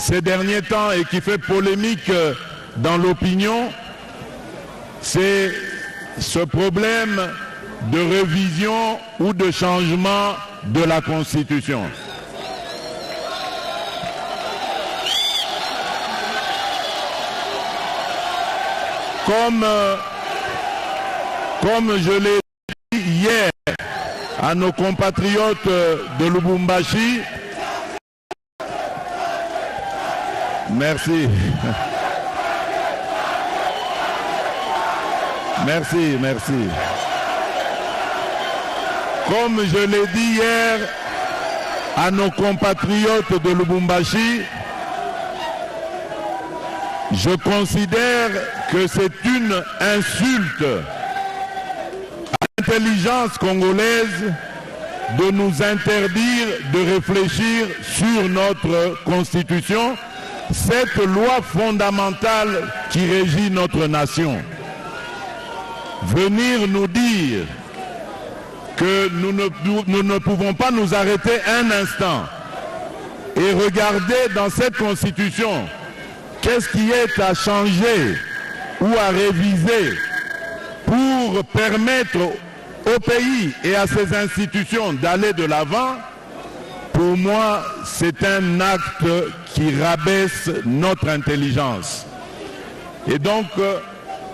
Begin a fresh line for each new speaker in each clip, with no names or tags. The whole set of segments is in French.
ces derniers temps et qui fait polémique dans l'opinion, c'est ce problème de révision ou de changement de la Constitution. Comme je l'ai dit hier à nos compatriotes de Lubumbashi, merci. Merci. Comme je l'ai dit hier à nos compatriotes de Lubumbashi, je considère que c'est une insulte à l'intelligence congolaise de nous interdire de réfléchir sur notre Constitution, cette loi fondamentale qui régit notre nation. Venir nous dire que nous ne pouvons pas nous arrêter un instant et regarder dans cette Constitution qu'est-ce qui est à changer ou à réviser pour permettre au pays et à ses institutions d'aller de l'avant, pour moi, c'est un acte qui rabaisse notre intelligence. Et donc,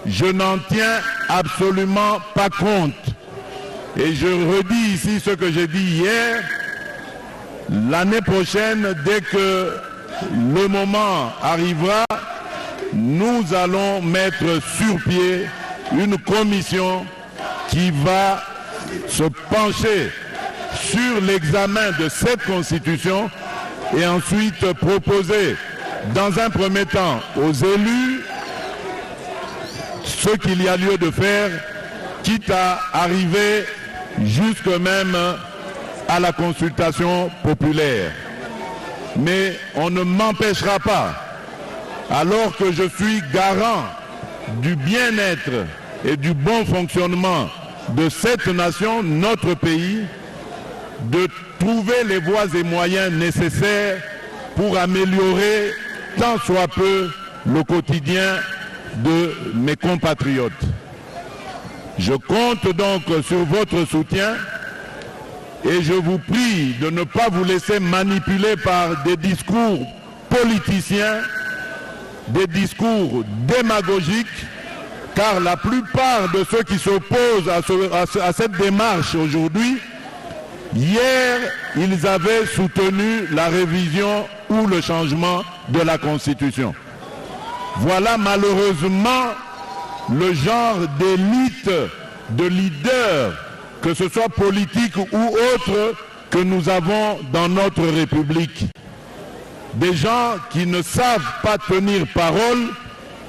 je n'en tiens absolument pas compte. Et je redis ici ce que j'ai dit hier. L'année prochaine, dès que le moment arrivera, nous allons mettre sur pied une commission qui va se pencher sur l'examen de cette Constitution et ensuite proposer dans un premier temps aux élus ce qu'il y a lieu de faire, quitte à arriver jusque même à la consultation populaire. Mais on ne m'empêchera pas, alors que je suis garant du bien-être et du bon fonctionnement de cette nation, notre pays, de trouver les voies et moyens nécessaires pour améliorer tant soit peu le quotidien de mes compatriotes. Je compte donc sur votre soutien et je vous prie de ne pas vous laisser manipuler par des discours politiciens, des discours démagogiques, car la plupart de ceux qui s'opposent à cette démarche aujourd'hui, hier, ils avaient soutenu la révision ou le changement de la Constitution. Voilà malheureusement le genre d'élite, de leaders, que ce soit politique ou autre, que nous avons dans notre République. Des gens qui ne savent pas tenir parole,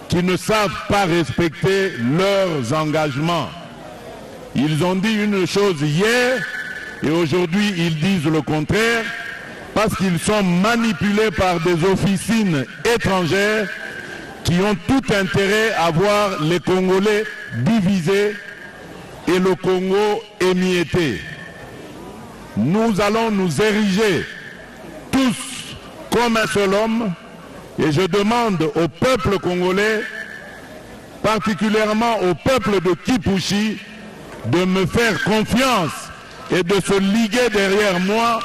qui ne savent pas respecter leurs engagements. Ils ont dit une chose hier et aujourd'hui ils disent le contraire parce qu'ils sont manipulés par des officines étrangères qui ont tout intérêt à voir les Congolais divisés et le Congo émietté. Nous allons nous ériger tous comme un seul homme et je demande au peuple congolais, particulièrement au peuple de Kipushi, de me faire confiance et de se liguer derrière moi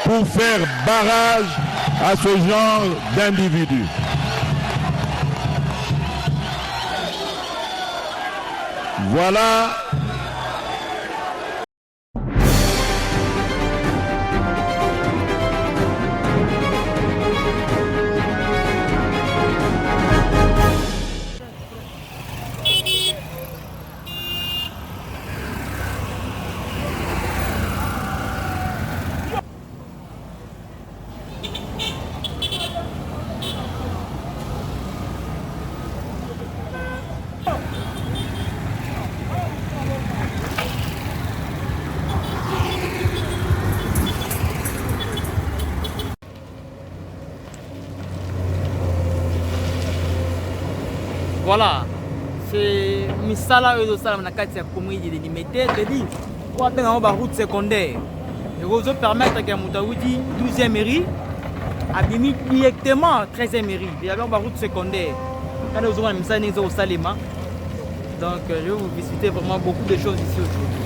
pour faire barrage à ce genre d'individus. Voilà.
Voilà, c'est misala oyo sala na kati ya commune de limité de dire quoi benga ba route secondaire et vous permettre que muta wudi 12e mairie abimi directement 13e mairie. Il y avait une route secondaire. Quand nous avons mis ça au Salema. Donc je vais vous visiter vraiment beaucoup de choses ici autour.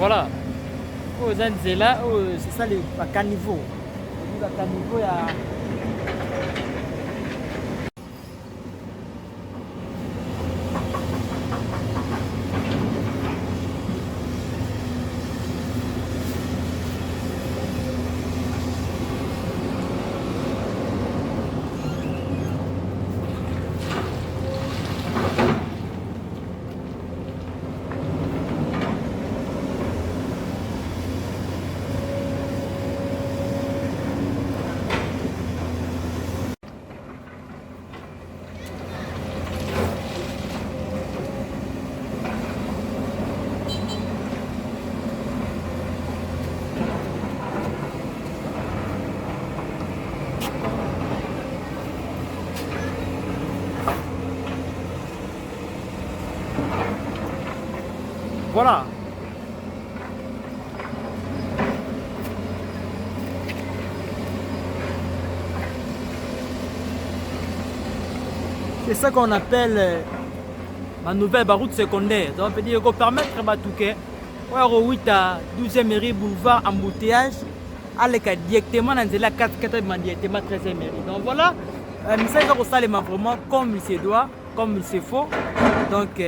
Voilà. Oh, là, c'est ça le caniveau. Le caniveau, il y a... Voilà. C'est ça qu'on appelle ma nouvelle route secondaire. Donc, on peut dire qu'on permettre à Touquet, au 8 à 12e mairie boulevard embouteillage, aller directement dans la 4 directement 13e mairie. Donc voilà, ça va ça vraiment comme il se doit, comme il se faut. Donc,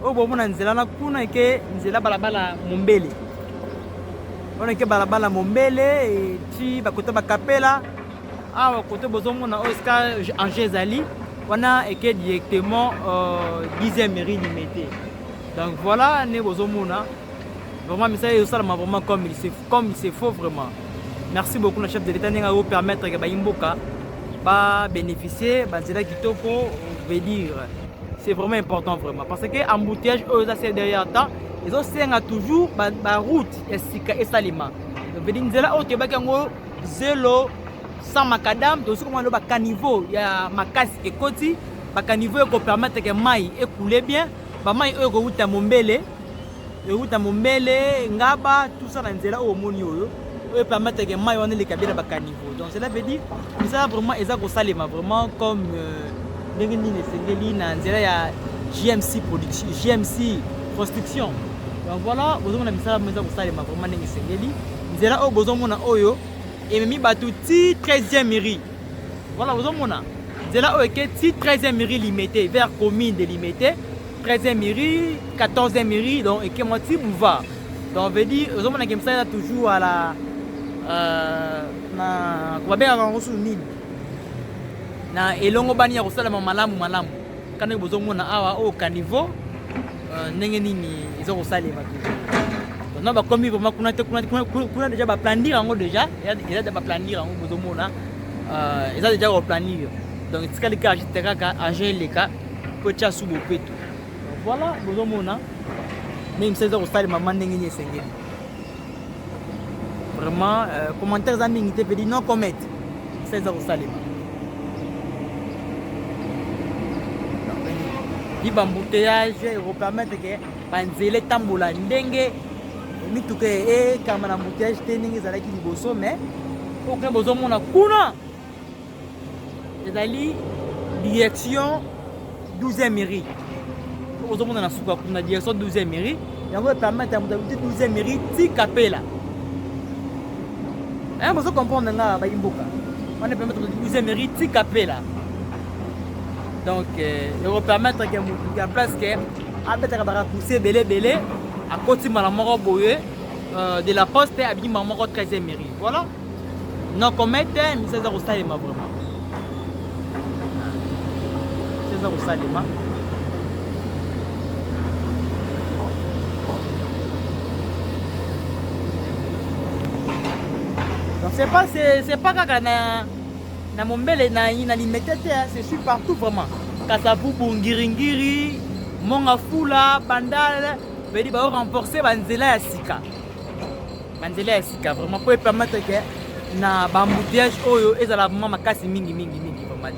au moment où on a que nous balabala Mombele. On a que balabala Mombele et tu vas côté Bakapela, à côté Bozomo na Oscar Angezali. On a été directement 10e mairie limitée. Donc voilà, nous avons vraiment ça vraiment comme il se faut vraiment. Merci beaucoup le chef de l'État de permettre que Baimboka va bénéficier de Kitoko, veut dire c'est vraiment important vraiment parce que embouteillage c'est derrière temps ils ont toujours la route et Salima. Donc veut dire là tu vas zéro sans macadam, donc comment le caniveau, il y a makasi et koti, caniveau qui permettre que maï écoule bien, maï route à Mombele, ngaba tout ça dans zela au monio, permettre que maï on est les cabines caniveau. Donc cela veut dire que ça vraiment exact salima vraiment comme les sengeli dans zela ya GMC production, GMC construction. Donc voilà, vous avez ça salima vraiment les sengeli, zela au besoin mon oyo. Et même batou ti 13e mairie. Voilà, vous avez c'est là où est 13e mairie limitée vers commune délimitée, 13e mairie, 14e mairie, donc et que moi ti boulevard. Donc on veut dire vous avez ça toujours à la na quoi bien en ressources mine. Na elongo bani ya kosala malamu. Quand vous avez awa au caniveau ndenge nini ils ont kosala toujours. Non, bah, comme il faut déjà planir en déjà, il y a déjà planir en gros, il a déjà planir. Donc, c'est le cas, j'étais à gérer les cas, pour tcha sous le pétou. Voilà, besoin mais il me au stade maman n'est vraiment, commentaires amis, il te dit non commettre. C'est au stade. Il va embouteillage, il va permettre que Panzele Tambola Ndenge. Mi tuke kama na embouteillage teningi zalaki liboso mais aucun besoin mona kuna ezali direction 12e mairie besoin mona na suka kuna direction 12e mairie yango permettre à 12e mairie ti kapela vous comprendre nga ba imboka on est permettre 12e mairie ti kapela donc il va permettre que mutu en place que abetaka ba pousser belé à côté de la de la poste à bien 13e mairie. Voilà. Non, commettre, mais c'est ça au Salima vraiment. C'est ça au Salima. Donc c'est pas quand na Mombele na limité, c'est sur partout vraiment. Kasavubu, Ngiringiri, Mongafula, Bandal. Il va renforcer Banzela et Sika. Banzela et Sika, vraiment, pour permettre que na embouteillage oyo et la maman makasi mingi vraiment.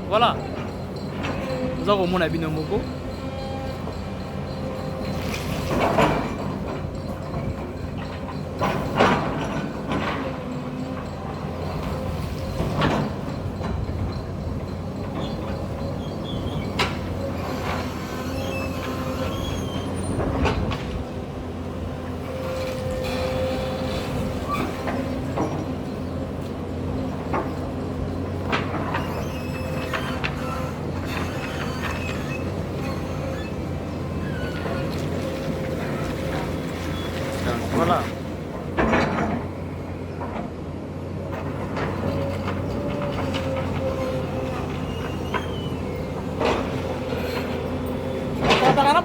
Voilà. Nous avons mon abino moko.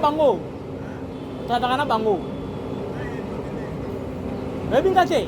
bango. Tozalaka na bango. Oyebinga te.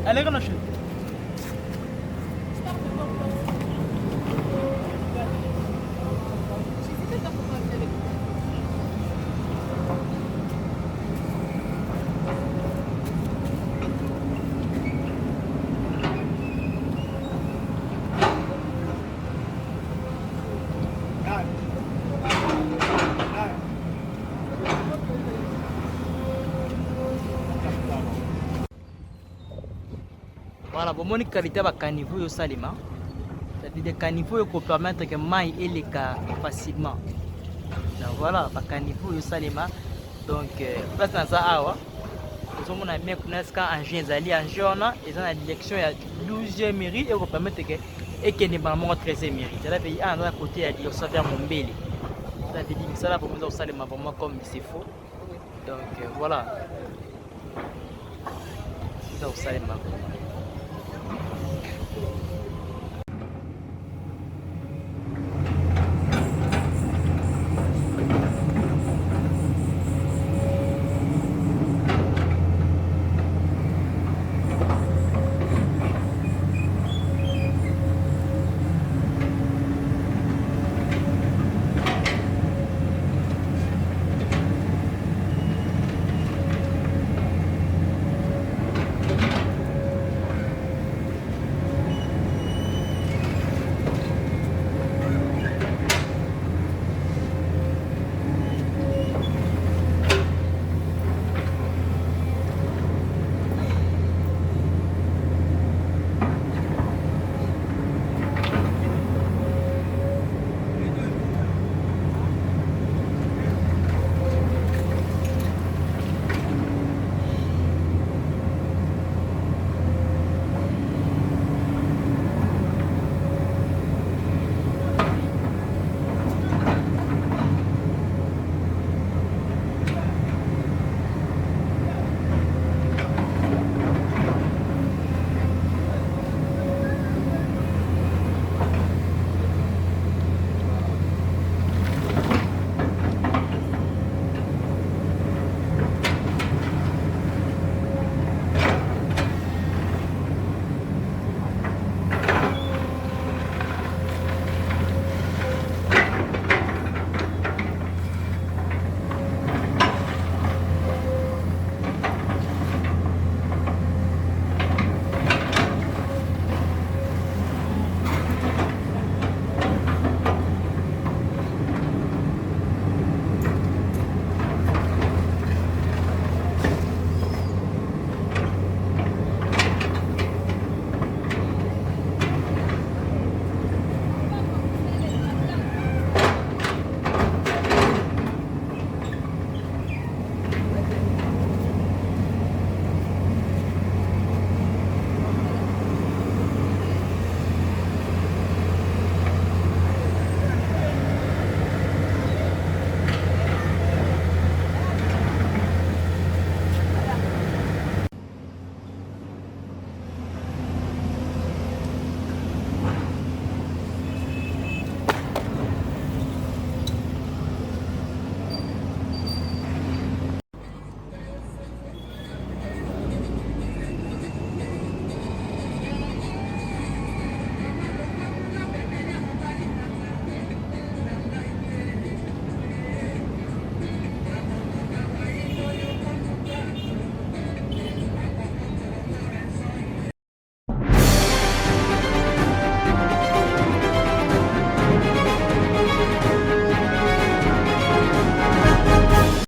Allez, on achète. Voilà, bon, mon qualité va caniveau au salima. C'est-à-dire des caniveaux qui permettent que maille et les cas facilement. Donc voilà, va caniveau au salima. Donc, place dans ça, awa. Nous avons un mec qui en juin, ils en juin, ils ont la direction à 12e mairie et vous permettre que et qu'il n'y ait pas 13e mairie. C'est-à-dire qu'il y a un côté à dire ça vers mon bébé. C'est-à-dire que ça là pour nous au salima vraiment comme c'est faux. Donc voilà. Ça au salima.